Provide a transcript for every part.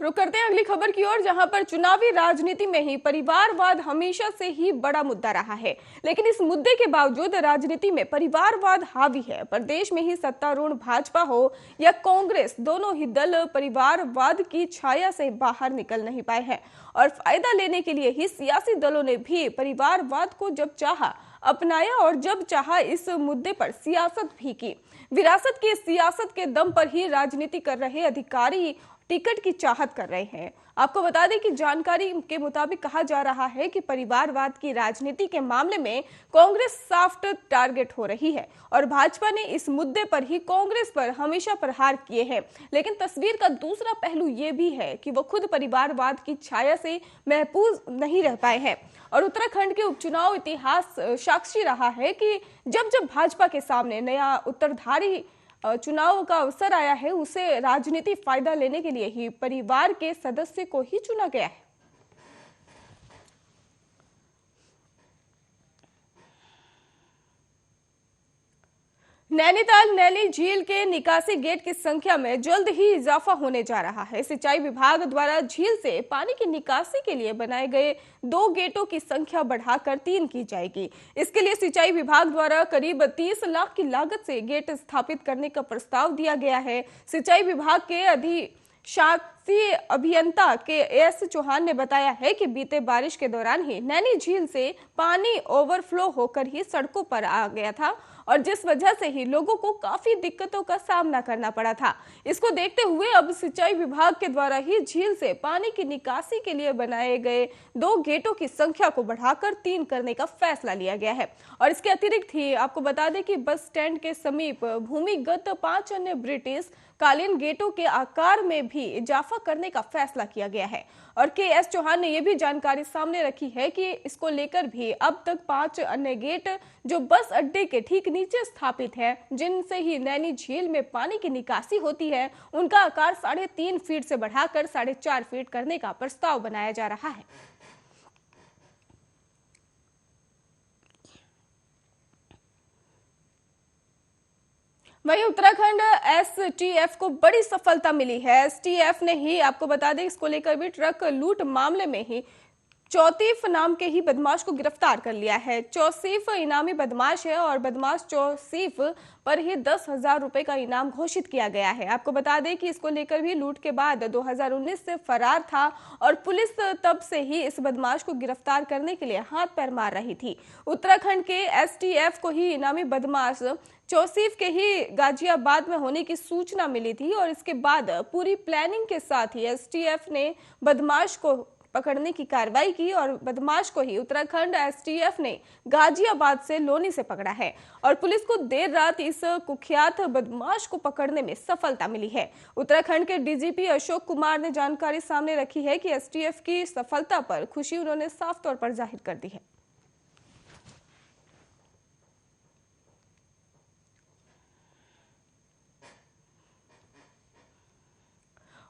रुक करते हैं अगली खबर की ओर, जहां पर चुनावी राजनीति में ही परिवारवाद हमेशा से ही बड़ा मुद्दा रहा है। लेकिन इस मुद्दे के बावजूद राजनीति में परिवारवाद हावी है। प्रदेश में ही सत्तारूढ़ भाजपा हो या कांग्रेस, दोनों ही दल परिवारवाद की छाया से बाहर निकल नहीं पाए हैं और फायदा लेने के लिए ही सियासी दलों ने भी परिवारवाद को जब चाहा अपनाया और जब चाहा इस मुद्दे पर सियासत भी की। विरासत की सियासत के दम पर ही राजनीति कर रहे अधिकारी टिकट की चाहत कर रहे हैं। आपको बता दें कि जानकारी के मुताबिक कहा जा रहा है कि परिवारवाद की राजनीति के मामले में कांग्रेस सॉफ्ट टारगेट हो रही है और भाजपा ने इस मुद्दे पर ही कांग्रेस पर हमेशा प्रहार किए हैं। लेकिन तस्वीर का दूसरा पहलू ये भी है कि वो खुद परिवारवाद की छाया से महफूज नहीं रह पाए हैं और उत्तराखंड के उपचुनाव इतिहास साक्षी रहा है कि जब जब भाजपा के सामने नया उत्तरधारी चुनाव का अवसर आया है, उसे राजनीतिक फायदा लेने के लिए ही परिवार के सदस्य को ही चुना गया है। नैनीताल नैनी झील के निकासी गेट की संख्या में जल्द ही इजाफा होने जा रहा है। सिंचाई विभाग द्वारा झील से पानी की निकासी के लिए बनाए गए 2 गेटों की संख्या बढ़ाकर 3 की जाएगी। इसके लिए सिंचाई विभाग द्वारा करीब 30 लाख की लागत से गेट स्थापित करने का प्रस्ताव दिया गया है। सिंचाई विभाग के अधिशासी अभियंता के एस चौहान ने बताया है कि बीते बारिश के दौरान ही नैनी झील से पानी ओवरफ्लो होकर ही सड़कों पर आ गया था और जिस वजह से ही लोगों को काफी दिक्कतों का सामना करना पड़ा था। इसको देखते हुए अब सिंचाई विभाग के द्वारा ही झील से पानी की निकासी के लिए बनाए गए 2 गेटों की संख्या को बढ़ाकर 3 करने का फैसला लिया गया है। और इसके अतिरिक्त ही आपको बता दें कि बस स्टैंड के समीप भूमिगत 5 अन्य ब्रिटिश कालीन गेटों के आकार में भी इजाफा करने का फैसला किया गया है। और के एस चौहान ने यह भी जानकारी सामने रखी है कि इसको लेकर भी अब तक 5 अन्य गेट जो बस अड्डे के ठीक नीचे स्थापित है, जिनसे ही नैनी झील में पानी की निकासी होती है, उनका आकार 3.5 फीट से बढ़ाकर 4.5 फीट करने का प्रस्ताव बनाया जा रहा है। वहीं उत्तराखंड एसटीएफ को बड़ी सफलता मिली है। एसटीएफ ने ही आपको बता दें, इसको लेकर भी ट्रक लूट मामले में ही चौसीफ नाम के ही बदमाश को गिरफ्तार कर लिया है। चौसीफ इनामी बदमाश है और बदमाश चौसीफ पर ही 10,000 रुपए का इनाम घोषित किया गया है। आपको बता दें कि इसको लेकर भी लूट के बाद 2019 से फरार था और पुलिस तब से ही इस बदमाश को गिरफ्तार करने के लिए हाथ पैर मार रही थी। उत्तराखंड के एसटीएफ को ही इनामी बदमाश चौसीफ के ही गाजियाबाद में होने की सूचना मिली थी और इसके बाद पूरी प्लानिंग के साथ ही एसटीएफ ने बदमाश को पकड़ने की कार्रवाई की और बदमाश को ही उत्तराखंड एसटीएफ ने गाजियाबाद से लोनी से पकड़ा है और पुलिस को देर रात इस कुख्यात बदमाश को पकड़ने में सफलता मिली है। उत्तराखंड के डीजीपी अशोक कुमार ने जानकारी सामने रखी है कि एसटीएफ की सफलता पर खुशी उन्होंने साफ तौर पर जाहिर कर दी है।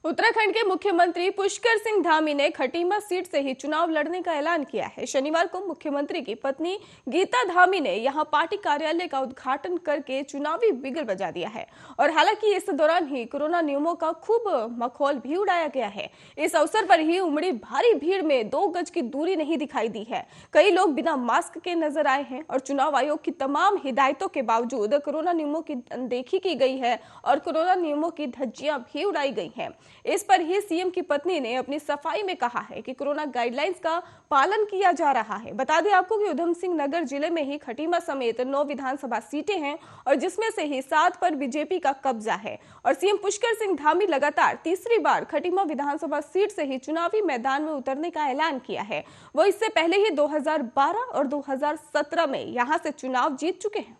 उत्तराखंड के मुख्यमंत्री पुष्कर सिंह धामी ने खटीमा सीट से ही चुनाव लड़ने का ऐलान किया है। शनिवार को मुख्यमंत्री की पत्नी गीता धामी ने यहां पार्टी कार्यालय का उद्घाटन करके चुनावी बिगुल बजा दिया है और हालांकि इस दौरान ही कोरोना नियमों का खूब मखौल भी उड़ाया गया है। इस अवसर पर ही उमड़ी भारी भीड़ में 2 गज की दूरी नहीं दिखाई दी है। कई लोग बिना मास्क के नजर आए हैं और चुनाव आयोग की तमाम हिदायतों के बावजूद कोरोना नियमों की अनदेखी की गई है और कोरोना नियमों की धज्जियां भी उड़ाई गई हैं। इस पर ही सीएम की पत्नी ने अपनी सफाई में कहा है कि कोरोना गाइडलाइंस का पालन किया जा रहा है। बता दें आपको कि उधम सिंह नगर जिले में ही खटीमा समेत 9 विधानसभा सीटें हैं और जिसमें से ही 7 पर बीजेपी का कब्जा है और सीएम पुष्कर सिंह धामी लगातार तीसरी बार खटीमा विधानसभा सीट से ही चुनावी मैदान में उतरने का ऐलान किया है। वो इससे पहले ही 2012 और 2017 में यहां से चुनाव जीत चुके हैं।